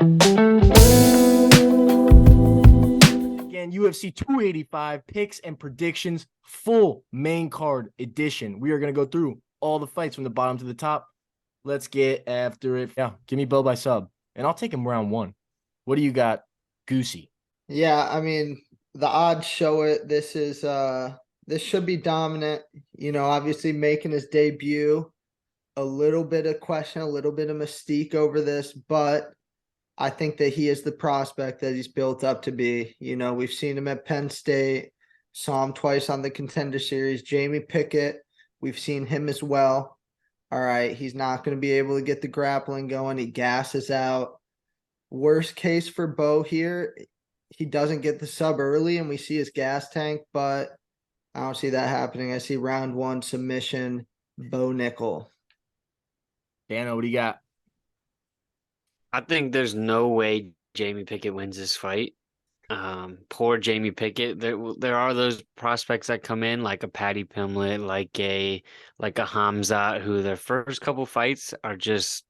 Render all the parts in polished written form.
Again, UFC 285 picks and predictions, full main card edition. We are going to go through all the fights from the bottom to the top. Let's get after it. Yeah, give me Bo by sub, and I'll take him round one. What do you got, Goosey? Yeah, I mean, the odds show it. This should be dominant. Obviously making his debut. A little bit of question, a little bit of mystique over this, but I think that he is the prospect that he's built up to be. We've seen him at Penn State, saw him twice on the Contender Series. Jamie Pickett, we've seen him as well. All right, he's not going to be able to get the grappling going. He gasses out. Worst case for Bo here, he doesn't get the sub early and we see his gas tank, but I don't see that happening. I see round one submission, Bo Nickel. Dano, what do you got? I think there's no way Jamie Pickett wins this fight. Poor Jamie Pickett. There are those prospects that come in like a Paddy Pimlet, like a Hamzat, who their first couple fights are just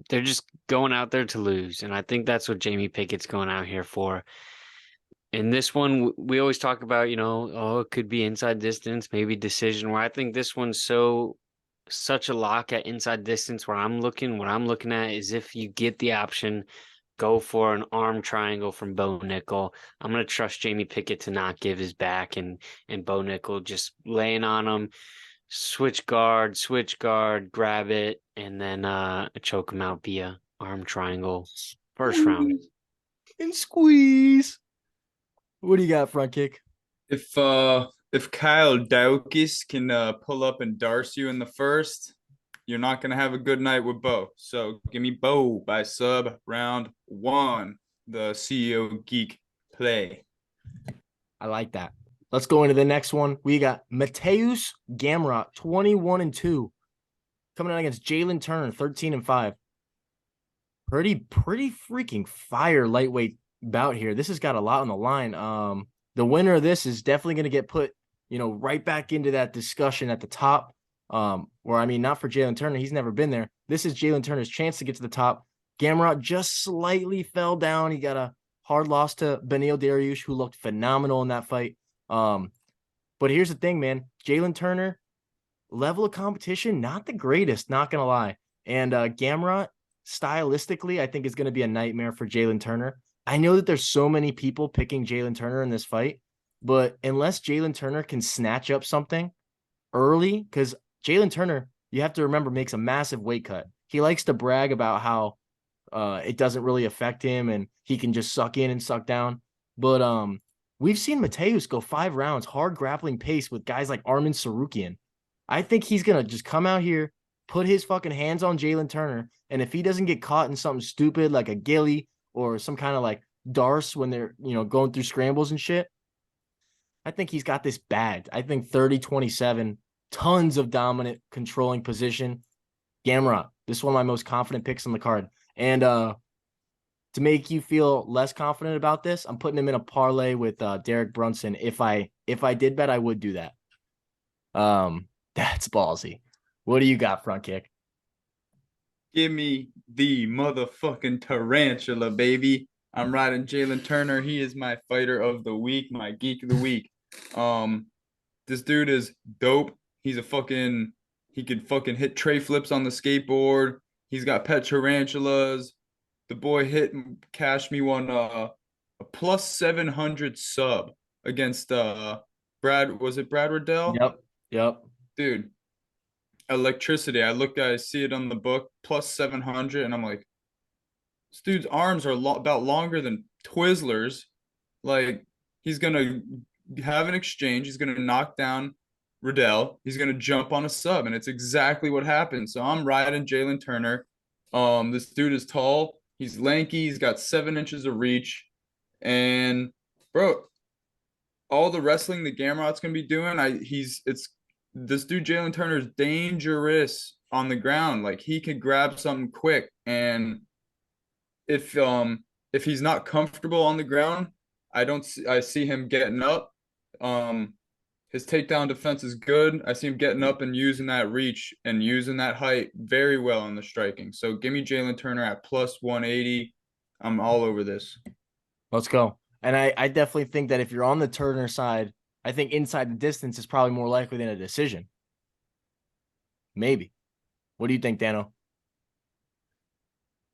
they're just going out there to lose, and I think that's what Jamie Pickett's going out here for. In this one, we always talk about, oh, it could be inside distance, maybe decision. Where I think this one's such a lock at inside distance. What I'm looking at is if you get the option, go for an arm triangle from Bo Nickel. I'm gonna trust Jamie Pickett to not give his back, and Bo Nickel just laying on him, switch guard, grab it, and then choke him out via arm triangle. First round. And squeeze. What do you got, front kick? If Kyle Daukis can pull up and darce you in the first, you're not gonna have a good night with Bo. So give me Bo by sub round one. The CEO Geek play. I like that. Let's go into the next one. We got Mateusz Gamrot, 21-2, coming out against Jalen Turner, 13-5. Pretty freaking fire lightweight bout here. This has got a lot on the line. The winner of this is definitely going to get put, right back into that discussion at the top. Or I mean, not for Jalen Turner. He's never been there. This is Jalen Turner's chance to get to the top. Gamrot just slightly fell down. He got a hard loss to Beneil Dariush, who looked phenomenal in that fight. But here's the thing, man. Jalen Turner, level of competition, not the greatest, not going to lie. And Gamrot, stylistically, I think is going to be a nightmare for Jalen Turner. I know that there's so many people picking Jalen Turner in this fight, but unless Jalen Turner can snatch up something early, because Jalen Turner, you have to remember, makes a massive weight cut. He likes to brag about how it doesn't really affect him and he can just suck in and suck down. But we've seen Mateusz go 5 rounds, hard grappling pace with guys like Arman Sarukian. I think he's going to just come out here, put his fucking hands on Jalen Turner, and if he doesn't get caught in something stupid like a gilly or some kind of like darce when they're, going through scrambles and shit, I think he's got this bagged. I think 30-27, tons of dominant controlling position. Gamrot, this is one of my most confident picks on the card. And to make you feel less confident about this, I'm putting him in a parlay with Derek Brunson. If I did bet, I would do that. That's ballsy. What do you got, front kick? Give me the motherfucking tarantula, baby. I'm riding Jalen Turner. He is my fighter of the week, my geek of the week. This dude is dope. He could fucking hit tray flips on the skateboard. He's got pet tarantulas. The boy hit and cashed me one a plus 700 sub against Brad. Was it Brad Riddell? Yep. Dude, electricity. I see it on the book, plus 700, and I'm like, this dude's arms are about longer than Twizzlers. Like, he's gonna have an exchange. He's gonna knock down Riddell. He's gonna jump on a sub, and it's exactly what happened. So I'm riding Jalen Turner. This dude is tall. He's lanky. He's got 7 inches of reach, and bro, all the wrestling that Gamrot's gonna be doing, this dude Jalen Turner is dangerous on the ground. Like, he could grab something quick, and if he's not comfortable on the ground, I see him getting up. His takedown defense is good. I see him getting up and using that reach and using that height very well in the striking. So give me Jalen Turner at plus 180. I'm all over this. Let's go. And I definitely think that if you're on the Turner side, I think inside the distance is probably more likely than a decision. Maybe. What do you think, Dano?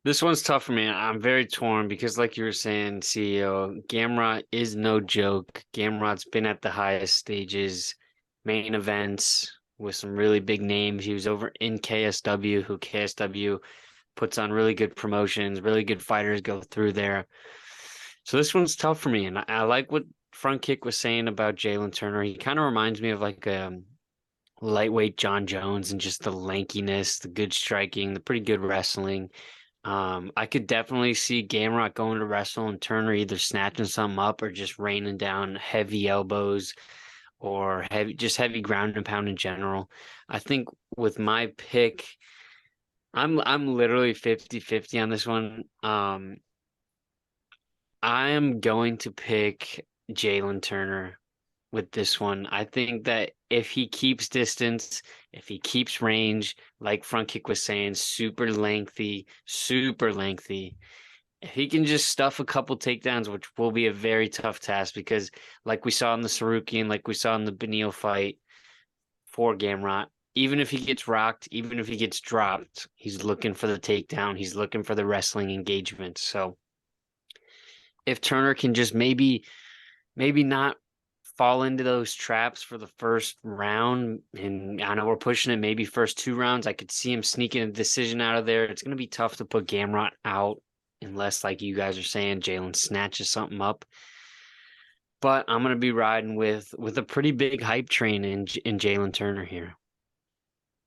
This one's tough for me. I'm very torn because, like you were saying, CEO, Gamrot is no joke. Gamrot's been at the highest stages, main events with some really big names. He was over in KSW, who KSW puts on really good promotions, really good fighters go through there. So this one's tough for me. And I like what Front Kick was saying about Jalen Turner. He kind of reminds me of like lightweight John Jones and just the lankiness, the good striking, the pretty good wrestling. I could definitely see Gamrot going to wrestle and Turner either snatching something up or just raining down heavy elbows or heavy ground and pound in general. I think with my pick, I'm literally 50-50 on this one. I am going to pick Jalen Turner with this one. I think that if he keeps distance, if he keeps range, like Front Kick was saying, super lengthy, super lengthy. If he can just stuff a couple takedowns, which will be a very tough task because, like we saw in the Saruki and like we saw in the Beneil fight for Gamrot, even if he gets rocked, even if he gets dropped, he's looking for the takedown. He's looking for the wrestling engagement. So if Turner can just maybe not fall into those traps for the first round. And I know we're pushing it, maybe first 2 rounds. I could see him sneaking a decision out of there. It's going to be tough to put Gamrot out unless, like you guys are saying, Jalen snatches something up. But I'm going to be riding with a pretty big hype train in Jalen Turner here.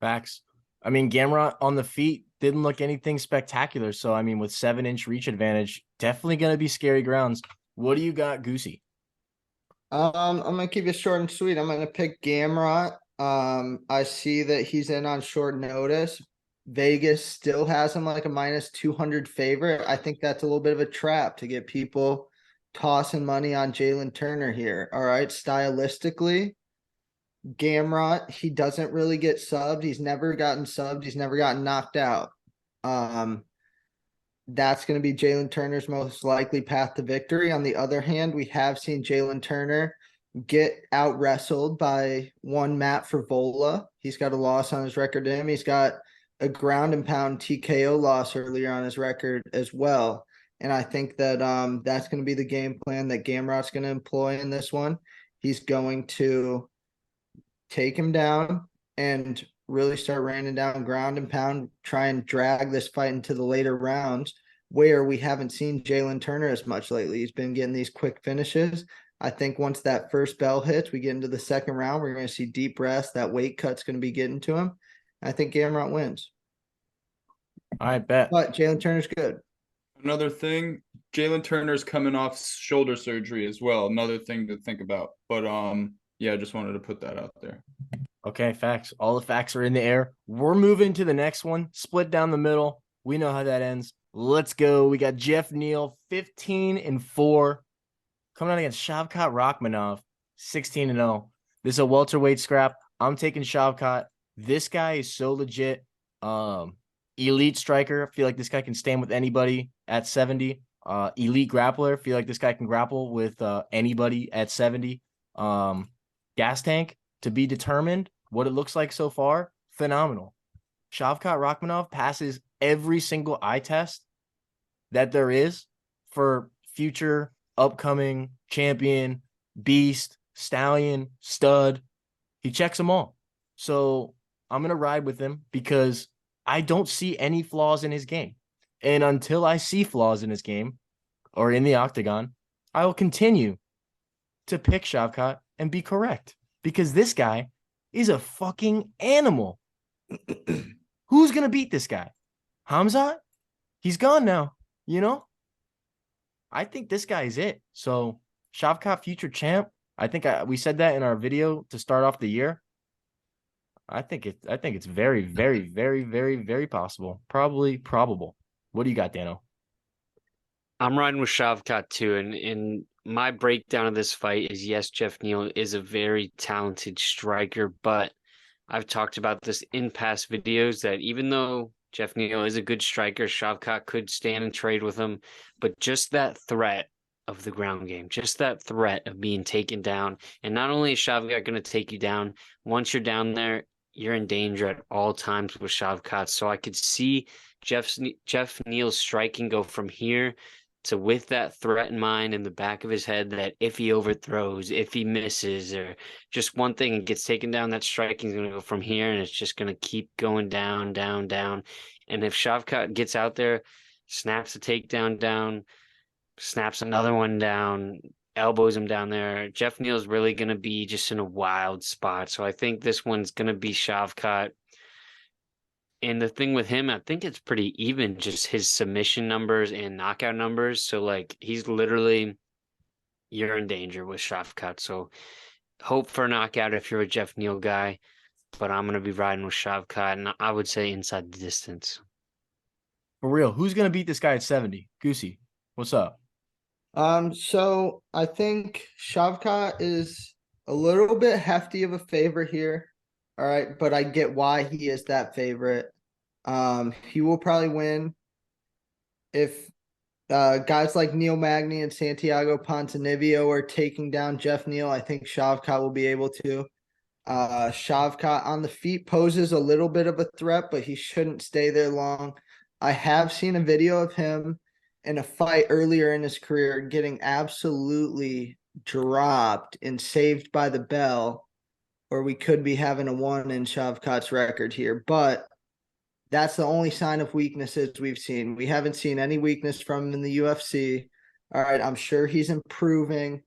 Facts. I mean, Gamrot on the feet didn't look anything spectacular. So, I mean, with 7-inch reach advantage, definitely going to be scary grounds. What do you got, Goosey? I'm gonna keep it short and sweet. I'm gonna pick Gamrot. I see that he's in on short notice. Vegas still has him like a minus 200 favorite. I think that's a little bit of a trap to get people tossing money on Jalen Turner here. All right, stylistically, Gamrot, he doesn't really get subbed. He's never gotten subbed. He's never gotten knocked out. Um, that's going to be Jalen Turner's most likely path to victory. On the other hand, we have seen Jalen Turner get out wrestled by one Matt Frivola. He's got a loss on his record to him. He's got a ground and pound TKO loss earlier on his record as well. And I think that that's going to be the game plan that Gamrot's going to employ in this one. He's going to take him down and really start raining down ground and pound, try and drag this fight into the later rounds where we haven't seen Jalen Turner as much lately. He's been getting these quick finishes. I think once that first bell hits, we get into the second round, we're going to see deep rest. That weight cut's going to be getting to him. I think Gamrot wins. I bet. But Jalen Turner's good. Another thing, Jalen Turner's coming off shoulder surgery as well. Another thing to think about. But yeah, I just wanted to put that out there. Okay, facts. All the facts are in the air. We're moving to the next one. Split down the middle. We know how that ends. Let's go. We got Jeff Neal, 15-4, coming out against Shavkat Rachmanov, 16-0. This is a welterweight scrap. I'm taking Shavkat. This guy is so legit. Elite striker. I feel like this guy can stand with anybody at 70. Elite grappler. I feel like this guy can grapple with anybody at 70. Gas tank to be determined. What it looks like so far, phenomenal. Shavkat Rachmanov passes every single eye test that there is for future upcoming champion, beast, stallion, stud. He checks them all. So I'm going to ride with him because I don't see any flaws in his game. And until I see flaws in his game or in the octagon, I will continue to pick Shavkat and be correct because this guy is a fucking animal. Who's going to beat this guy? Hamzat? He's gone now, you know? I think this guy is it. So Shavkat future champ. I think we said that in our video to start off the year. I think it's very, very, very, very, very possible. Probably probable. What do you got, Dano? I'm riding with Shavkat too, and my breakdown of this fight is yes, Jeff Neal is a very talented striker, but I've talked about this in past videos that even though Jeff Neal is a good striker. Shavkat could stand and trade with him, but just that threat of the ground game, just that threat of being taken down. And not only is Shavkat going to take you down, once you're down there, you're in danger at all times with Shavkat. So I could see Jeff Neal's striking go from here to with that threat in mind in the back of his head that if he overthrows, if he misses, or just one thing and gets taken down, that striking is going to go from here and it's just going to keep going down, down, down. And if Shavkat gets out there, snaps a takedown down, snaps another one down, elbows him down there, Jeff Neal's really going to be just in a wild spot. So I think this one's going to be Shavkat. And the thing with him, I think it's pretty even, just his submission numbers and knockout numbers. So, like, he's literally, you're in danger with Shavkat. So, hope for a knockout if you're a Jeff Neal guy. But I'm going to be riding with Shavkat, and I would say inside the distance. For real, who's going to beat this guy at 70? Goosey, what's up? So I think Shavkat is a little bit hefty of a favorite here. All right, but I get why he is that favorite. He will probably win if guys like Neil Magny and Santiago Ponzinibbio are taking down Jeff Neal. I think Shavkat will be able to. Shavkat on the feet poses a little bit of a threat, but he shouldn't stay there long. I have seen a video of him in a fight earlier in his career getting absolutely dropped and saved by the bell, or we could be having a 1 in Shavkat's record here. But that's the only sign of weaknesses we've seen. We haven't seen any weakness from him in the UFC. All right, I'm sure he's improving.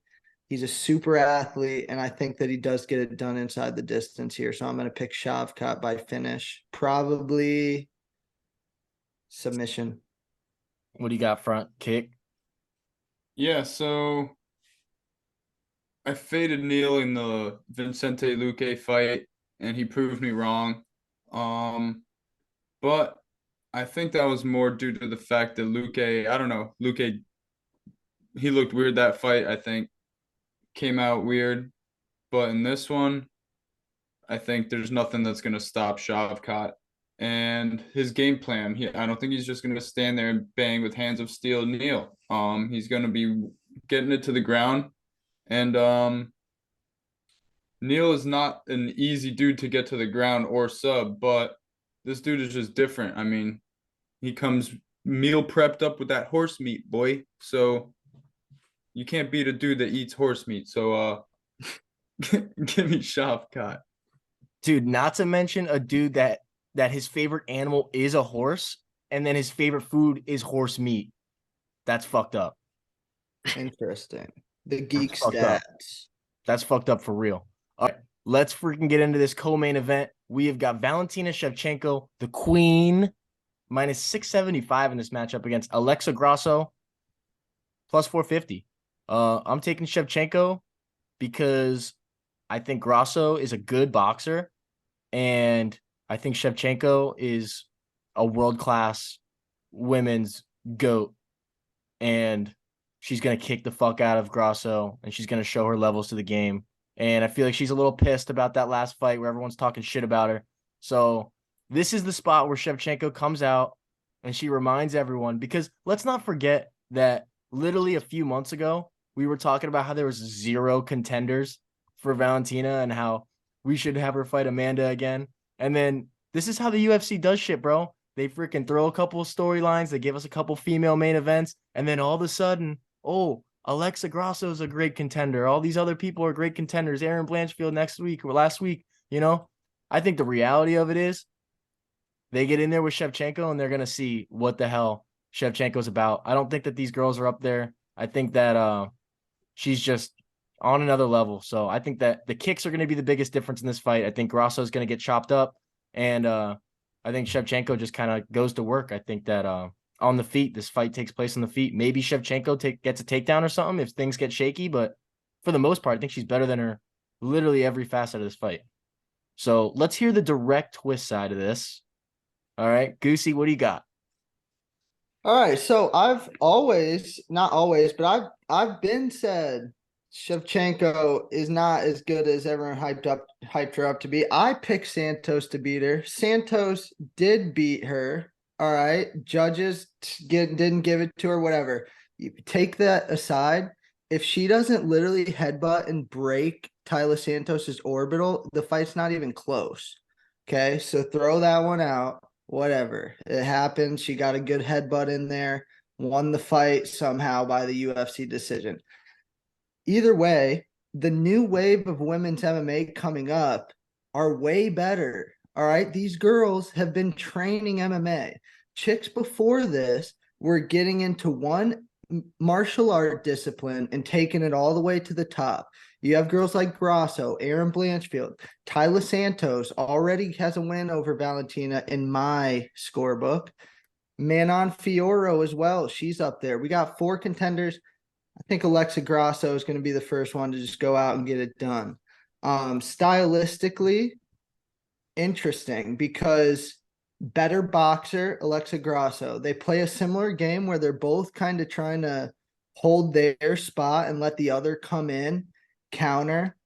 He's a super athlete, and I think that he does get it done inside the distance here. So I'm going to pick Shavkat by finish. Probably submission. What do you got, front kick? Yeah, so I faded Neal in the Vicente Luque fight, and he proved me wrong. But I think that was more due to the fact that Luque, I don't know, Luque, he looked weird that fight, I think. Came out weird. But in this one, I think there's nothing that's going to stop Shavkat. And his game plan, I don't think he's just going to stand there and bang with hands of steel Neal. He's going to be getting it to the ground. And Neal is not an easy dude to get to the ground or sub, but this dude is just different. I mean, he comes meal prepped up with that horse meat, boy. So you can't beat a dude that eats horse meat. So give me Shavkat. Dude, not to mention a dude that his favorite animal is a horse, and then his favorite food is horse meat. That's fucked up. Interesting. The geek That's fucked up. stats. That's fucked up for real. All right, let's freaking get into this co-main event. We have got Valentina Shevchenko, the queen, minus 675 in this matchup against Alexa Grasso, plus 450. I'm taking Shevchenko because I think Grasso is a good boxer, and I think Shevchenko is a world-class women's GOAT, and she's going to kick the fuck out of Grasso, and she's going to show her levels to the game. And I feel like she's a little pissed about that last fight where everyone's talking shit about her. So this is the spot where Shevchenko comes out and she reminds everyone, because let's not forget that literally a few months ago, we were talking about how there was 0 contenders for Valentina and how we should have her fight Amanda again. And then this is how the UFC does shit, bro. They freaking throw a couple of storylines. They give us a couple female main events. And then all of a sudden, oh, Alexa Grasso is a great contender. All these other people are great contenders. Aaron Blanchfield next week or last week, you know? I think the reality of it is they get in there with Shevchenko and they're going to see what the hell Shevchenko's about. I don't think that these girls are up there. I think that she's just on another level. So I think that the kicks are going to be the biggest difference in this fight. I think Grasso is going to get chopped up, and I think Shevchenko just kind of goes to work. I think that on the feet, this fight takes place on the feet. Maybe Shevchenko gets a takedown or something if things get shaky, but for the most part, I think she's better than her literally every facet of this fight. So let's hear the direct twist side of this. All right, Goosey, what do you got? All right, so I've always, not always, but I've been said Shevchenko is not as good as everyone hyped her up to be. I picked Santos to beat her. Santos did beat her All right. Judges didn't give it to her, whatever. You take that aside. If she doesn't literally headbutt and break Tyler Santos's orbital, the fight's not even close. Okay. So throw that one out. Whatever. It happened. She got a good headbutt in there, won the fight somehow by the UFC decision. Either way, the new wave of women's MMA coming up are way better. All right. These girls have been training MMA. Chicks before this were getting into one martial art discipline and taking it all the way to the top. You have girls like Grasso, Aaron Blanchfield, Tyler Santos already has a win over Valentina in my scorebook. Manon Fiorot as well. She's up there. We got 4 contenders. I think Alexa Grasso is going to be the first one to just go out and get it done. Stylistically, interesting because better boxer, Alexa Grasso. They play a similar game where they're both kind of trying to hold their spot and let the other come in, counter.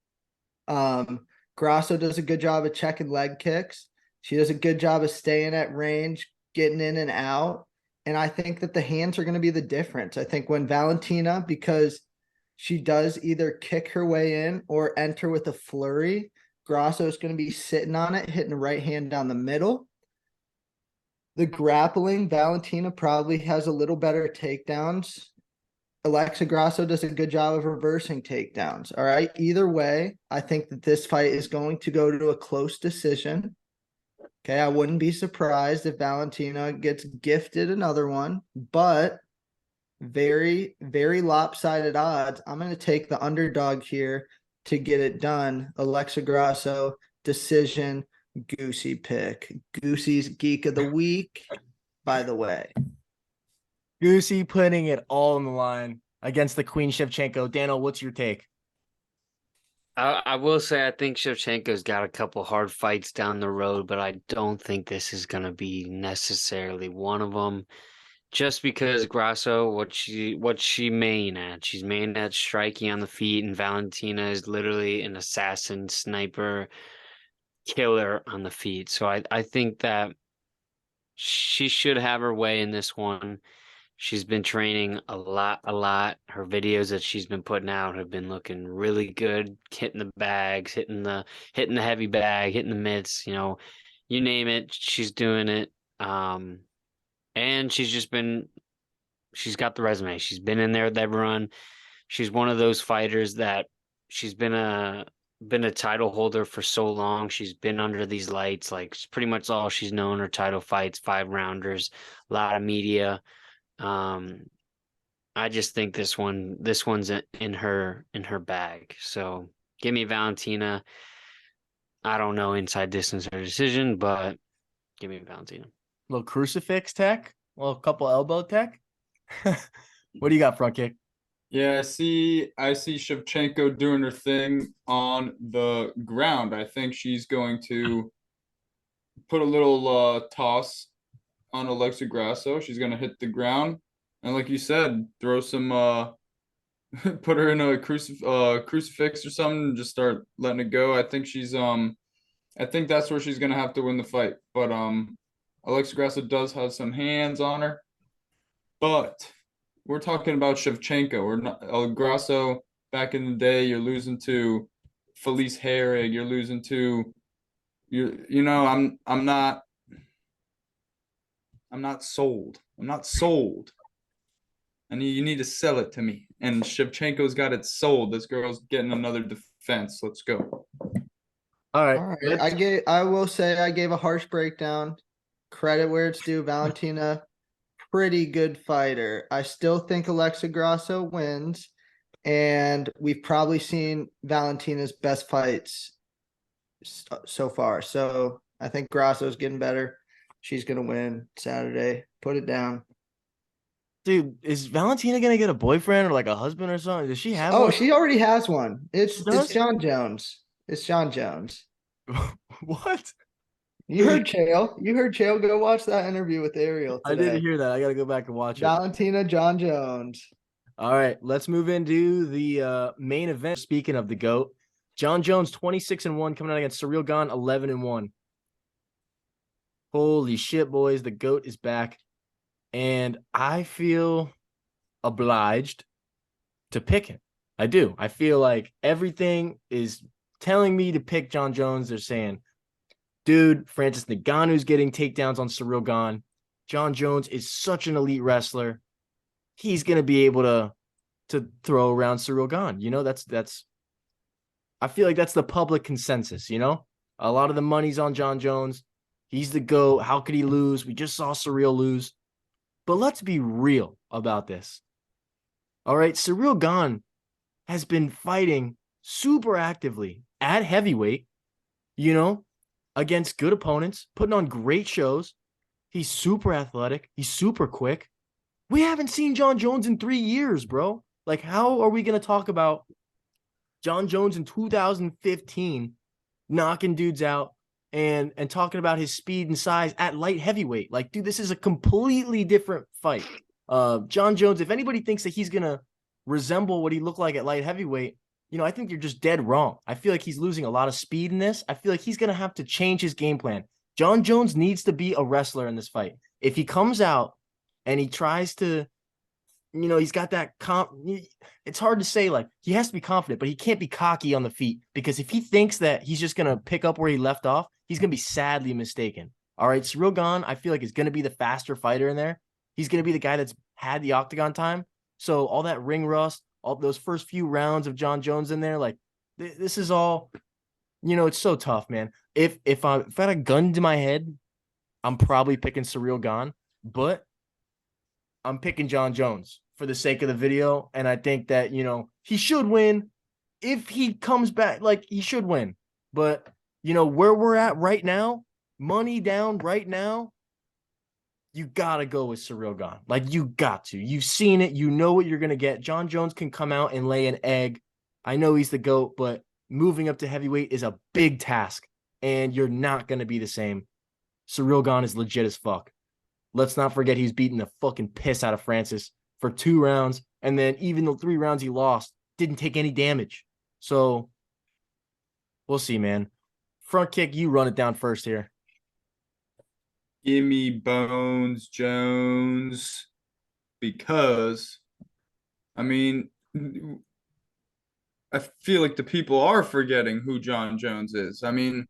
Grasso does a good job of checking leg kicks. She does a good job of staying at range, getting in and out. And I think that the hands are going to be the difference. I think when Valentina, because she does either kick her way in or enter with a flurry, Grasso is going to be sitting on it, hitting the right hand down the middle. The grappling, Valentina probably has a little better takedowns. Alexa Grasso does a good job of reversing takedowns. All right. Either way, I think that this fight is going to go to a close decision. Okay. I wouldn't be surprised if Valentina gets gifted another one, but very, very lopsided odds. I'm going to take the underdog here to get it done. Alexa Grasso, decision, Goosey pick. Goosey's Geek of the Week, by the way. Goosey putting it all on the line against the Queen Shevchenko. Daniel, what's your take? I will say I think Shevchenko's got a couple hard fights down the road, but I don't think this is going to be necessarily one of them. Just because Grasso, what she main at? She's main at striking on the feet, and Valentina is literally an assassin, sniper, killer on the feet. So I think that she should have her way in this one. She's been training a lot. Her videos that she's been putting out have been looking really good, hitting the bags, hitting the heavy bag, hitting the mitts, you name it, she's doing it. And she's got the resume. She's been in there with everyone. She's one of those fighters that she's been a title holder for so long. She's been under these lights. Like pretty much all she's known are title fights, 5-rounders, a lot of media. I just think this one's in her bag. So give me Valentina. I don't know inside distance or decision, but give me Valentina. Little crucifix tech, a couple elbow tech. What do you got, front kick? Yeah, I see Shevchenko doing her thing on the ground. I think she's going to put a little toss on Alexa Grasso. She's going to hit the ground. And like you said, throw some put her in a crucifix or something and just start letting it go. I think that's where she's going to have to win the fight. But Alexa Grasso does have some hands on her. But we're talking about Shevchenko. We're not Grasso. Back in the day, you're losing to Felice Herrig. You're losing to I'm not sold. I'm not sold. And you need to sell it to me. And Shevchenko's got it sold. This girl's getting another defense. Let's go. All right. All right. I will say I gave a harsh breakdown. Credit where it's due. Valentina, pretty good fighter. I still think Alexa Grasso wins. And we've probably seen Valentina's best fights so far. So I think Grasso's getting better. She's going to win Saturday. Put it down. Dude, is Valentina going to get a boyfriend or like a husband or something? Does she have one? one? She already has one. It's John Jones. It's John Jones. What? You heard Chael. Go watch that interview with Ariel today. I didn't hear that. I got to go back and watch Valentina, John Jones. All right, let's move into the main event. Speaking of the GOAT, John Jones 26-1 coming out against Cyril Gane 11-1. Holy shit, boys. The GOAT is back. And I feel obliged to pick him. I do. I feel like everything is telling me to pick John Jones. They're saying, dude, Francis Ngannou's getting takedowns on Ciryl Gane. John Jones is such an elite wrestler. He's going to be able to throw around Ciryl Gane. You know, that's I feel like that's the public consensus, you know? A lot of the money's on John Jones. He's the GOAT. How could he lose? We just saw Ciryl lose. But let's be real about this. All right, Ciryl Gane has been fighting super actively at heavyweight, you know, against good opponents, putting on great shows. He's super athletic. He's super quick. We haven't seen John Jones in 3 years, bro. Like, how are we going to talk about John Jones in 2015 knocking dudes out and talking about his speed and size at light heavyweight? Like, dude, this is a completely different fight. John Jones, if anybody thinks that he's going to resemble what he looked like at light heavyweight, you know, I think you're just dead wrong. I feel like he's losing a lot of speed in this. I feel like he's going to have to change his game plan. John Jones needs to be a wrestler in this fight. If he comes out and he tries to, you know, he's got that it's hard to say, like, he has to be confident, but he can't be cocky on the feet, because if he thinks that he's just going to pick up where he left off, he's going to be sadly mistaken. All right, Ciryl Gane, I feel like, is going to be the faster fighter in there. He's going to be the guy that's had the octagon time. So all that ring rust, all those first few rounds of John Jones in there, like, this is all, you know, it's so tough, man. If I had a gun to my head, I'm probably picking Ciryl Gane, but I'm picking John Jones for the sake of the video. And I think that, you know, he should win. If he comes back, like, he should win. But, you know, where we're at right now, money down right now, you got to go with Ciryl Gane. Like, you got to. You've seen it. You know what you're going to get. John Jones can come out and lay an egg. I know he's the GOAT, but moving up to heavyweight is a big task, and you're not going to be the same. Ciryl Gane is legit as fuck. Let's not forget he's beating the fucking piss out of Francis for 2 rounds, and then even the 3 rounds he lost, didn't take any damage. So we'll see, man. Front kick, you run it down first here. Give me Bones Jones, because, I mean, I feel like the people are forgetting who John Jones is. I mean,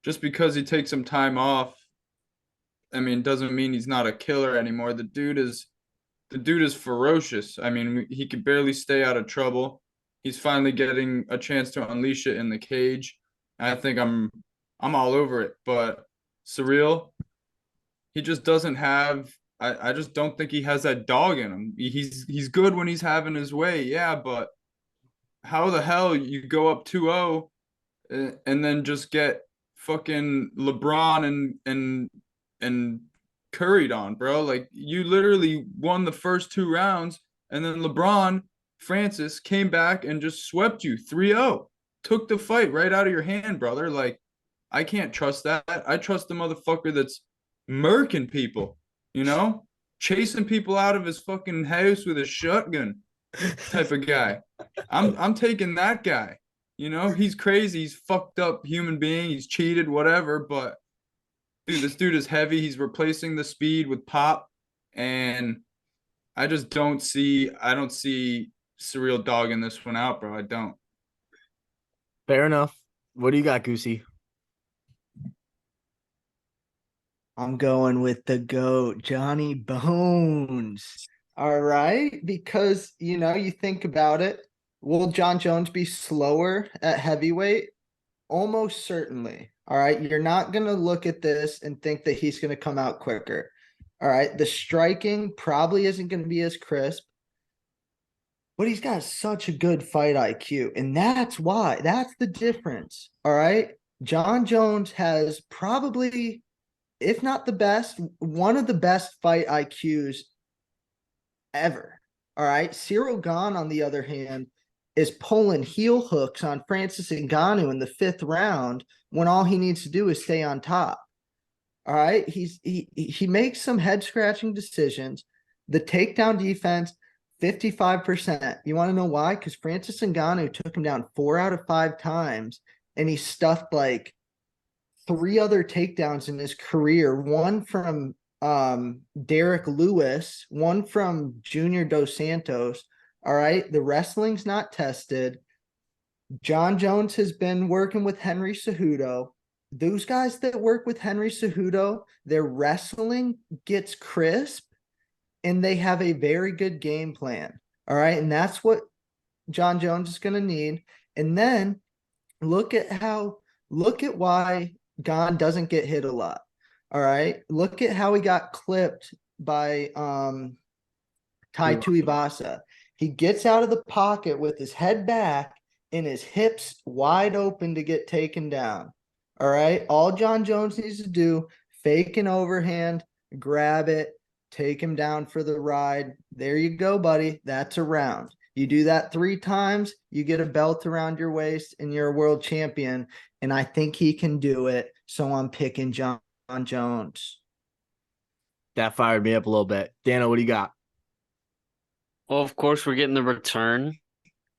just because he takes some time off, I mean, doesn't mean he's not a killer anymore. The dude is ferocious. I mean, he could barely stay out of trouble. He's finally getting a chance to unleash it in the cage. I think I'm all over it. But Ciryl, he just doesn't have. I just don't think he has that dog in him. He's good when he's having his way, yeah. But how the hell you go up 2-0 and then just get fucking LeBron and curried on, bro? Like, you literally won the first 2 rounds, and then LeBron Francis came back and just swept you 3-0. Took the fight right out of your hand, brother. Like, I can't trust that. I trust the motherfucker that's murking people, you know, chasing people out of his fucking house with a shotgun type of guy. I'm taking that guy. You know, he's crazy. He's fucked up human being. He's cheated, whatever. But dude, this dude is heavy. He's replacing the speed with pop, and I don't see Ciryl dogging this one out, bro. I don't. Fair enough. What do you got, Goosey? I'm going with the GOAT, Johnny Bones. All right. Because, you know, you think about it. Will John Jones be slower at heavyweight? Almost certainly. All right. You're not going to look at this and think that he's going to come out quicker. All right. The striking probably isn't going to be as crisp, but he's got such a good fight IQ. And that's the difference. All right. John Jones has probably, if not the best, one of the best fight IQs ever. All right. Ciryl Gane, on the other hand, is pulling heel hooks on Francis Ngannou in the 5th round when all he needs to do is stay on top. All right. He makes some head scratching decisions. The takedown defense, 55%. You want to know why? Because Francis Ngannou took him down 4 out of 5 times, and he stuffed like 3 other takedowns in his career, one from Derek Lewis, one from Junior Dos Santos. All right, the wrestling's not tested. John Jones has been working with Henry Cejudo. Those guys that work with Henry Cejudo, their wrestling gets crisp and they have a very good game plan. All right. And that's what John Jones is going to need. And then look at why Gon doesn't get hit a lot. All right. Look at how he got clipped by Tai Tuivasa. He gets out of the pocket with his head back and his hips wide open to get taken down. All right. All John Jones needs to do, fake an overhand, grab it, take him down for the ride. There you go, buddy. That's a round. You do that 3 times, you get a belt around your waist, and you're a world champion. And I think he can do it. So I'm picking John Jones. That fired me up a little bit. Dano, what do you got? Well, of course, we're getting the return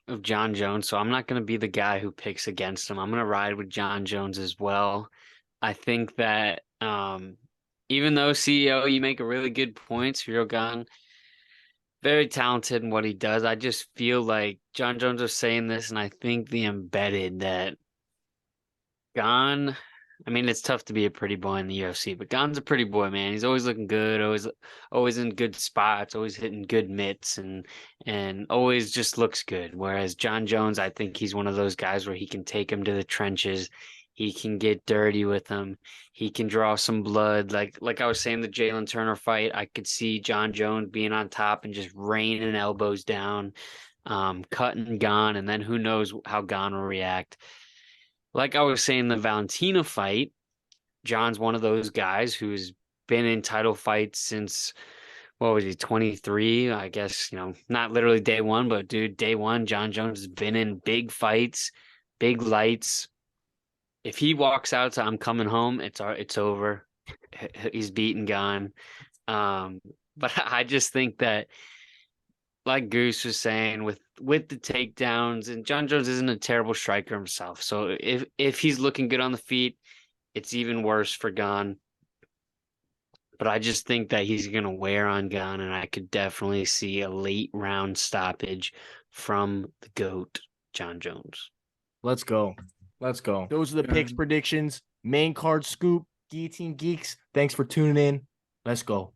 of John Jones, so I'm not going to be the guy who picks against him. I'm going to ride with John Jones as well. I think that even though CEO, you make a really good point, Cyril Gane, very talented in what he does. I just feel like John Jones was saying this, and I think the embedded that Gane, I mean, it's tough to be a pretty boy in the UFC, but Gane's a pretty boy, man. He's always looking good, always in good spots, always hitting good mitts, and always just looks good. Whereas John Jones, I think he's one of those guys where he can take him to the trenches. He can get dirty with him. He can draw some blood. Like I was saying, the Jalen Turner fight, I could see John Jones being on top and just raining elbows down, cutting Gane, and then who knows how Gane will react. Like I was saying, the Valentina fight, John's one of those guys who's been in title fights since, what was he, 23? I guess, not literally day one, but dude, day one, John Jones has been in big fights, big lights. If he walks out to I'm coming home, it's over. He's beaten, Gane. But I just think that, like Goose was saying, with the takedowns, and John Jones isn't a terrible striker himself. So if he's looking good on the feet, it's even worse for Gane. But I just think that he's gonna wear on Gane, and I could definitely see a late round stoppage from the GOAT, John Jones. Let's go. Those are the picks, predictions, main card scoop, Guillotine Geeks. Thanks for tuning in. Let's go.